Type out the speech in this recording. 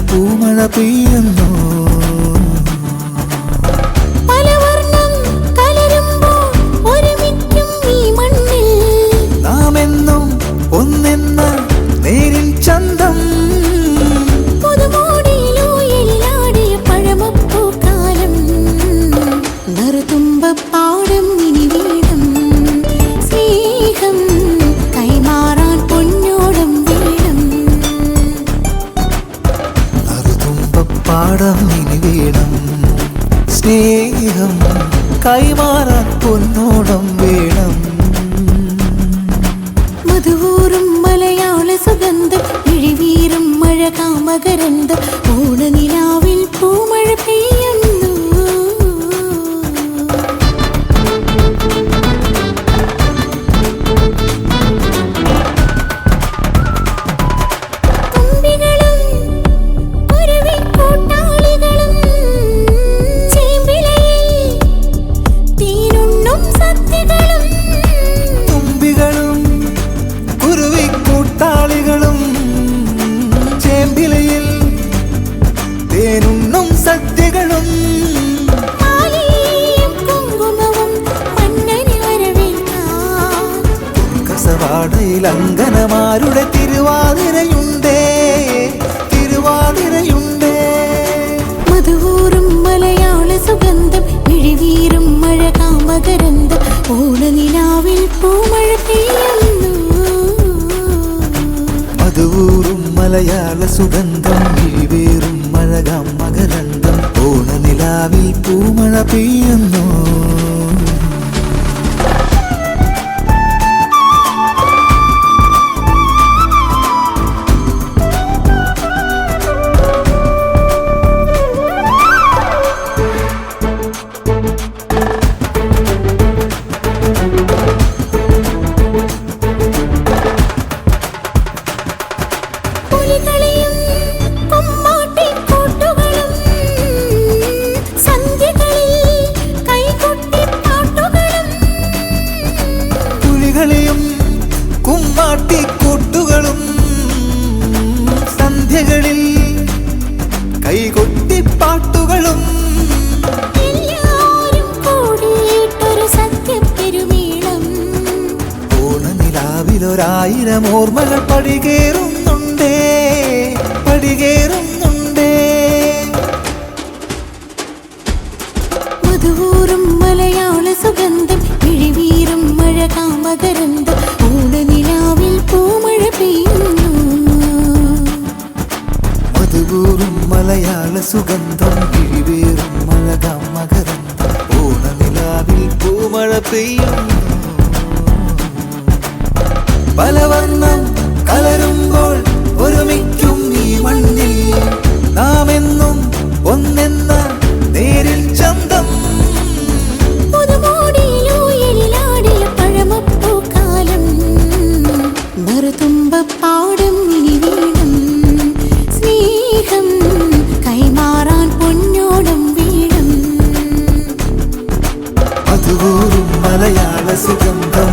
പൂമഴ പെയ്യുന്നു. പലവർണ്ണം കലരുമ്പോൾ ഒരുമിക്കും ഈ മണ്ണിൽ നാം എന്നും ഒന്നെന്ന നേരിൻ ചന്തം. പുതുമോടിയിലൂയലിലാടിയ പഴമപ്പൂക്കാലം നറുതുമ്പപ്പാടം ഇനി വീടും സ്നേഹം കൈമാറാൻ പൊന്നോടം വീടും. നറുതുമ്പപ്പാടം ഇനി വീടും സ്നേഹം കൈമാറാൻ പൊന്നോടം വേണം. മധുവൂറും മലയാള സുഗന്ധം ഇഴിവീറും മഴകാമകരന്തം ഓണനിലാവിൽ പൂമഴ പെയ്യുന്നു. തുമ്പികളും കുരുവിക്കൂട്ടാളികളും ചേമ്പിലയിൽ തേനുണ്ണും സദ്യകളും. തുമ്പികളും കുരുവിക്കൂട്ടാളികളും ചേമ്പിലയിൽ തേനുണ്ണും സദ്യകളും. മാലയും കുങ്കുമവും മന്നനെ വരവേൽക്കാൻ കസവാടയിൽ അങ്കനമാരുടെ തിരുവാതിരയുണ്ടേ, തിരുവാതിരയുണ്ടേ. മധുവൂറും മലയാള സുഗന്ധം ഇഴിവീറും മഴകാമകരന്തം ഓണനിലാവിൽ പൂമഴ പെയ്യുന്നു. മധുവൂറും മലയാള സുഗന്ധം ഇഴിവേറും മഴകാം മകരന്തം ഓണനിലാവിൽ പൂമഴ പെയ്യുന്നു. പുലികളിയും കുമ്മാട്ടിക്കൂട്ടുകളും സന്ധ്യകളിൽ കൈകൊട്ടിപ്പാട്ടുകളും. പുലികളിയും കുമ്മാട്ടിക്കൂട്ടുകളും സന്ധ്യകളിൽ കൈകൊട്ടിപ്പാട്ടുകളും. എല്ലാവരും കൂടിയിട്ടൊരു സത്യപ്പെരുമേളം ഓണനിലാവിലൊരായിരം ഓർമ്മകൾ പടികേറുന്നുണ്ടേ, പടികേറുന്നുണ്ടേ. മധുവൂറും മലയാള സുഗന്ധം ഇഴിവീറും മഴകാമകരന്തം ഓണനിലാവിൽ പൂമഴ പെയ്യുന്നു. മധുവൂറും മലയാള സുഗന്ധം കിഴിവേറും മഴകാം മകരന്തം ഓണനിലാവിൽ പൂമഴ പെയ്യുന്നു. പലവർണ്ണം കലരുമ്പോൾ ഒരുമിക്കും ഈ മണ്ണിൽ നാം എന്നും ഒന്നെന്ന നേരിൽ ചന്തം. പുതുമോടിയിലൂയലിലാടിയ പഴമപ്പൂക്കാലം നറുതുമ്പപ്പാടം ഇനി വീടും സ്നേഹം കൈമാറാൻ പൊന്നോടം വീടും. മധുവൂറും മലയാള സുഗന്ധം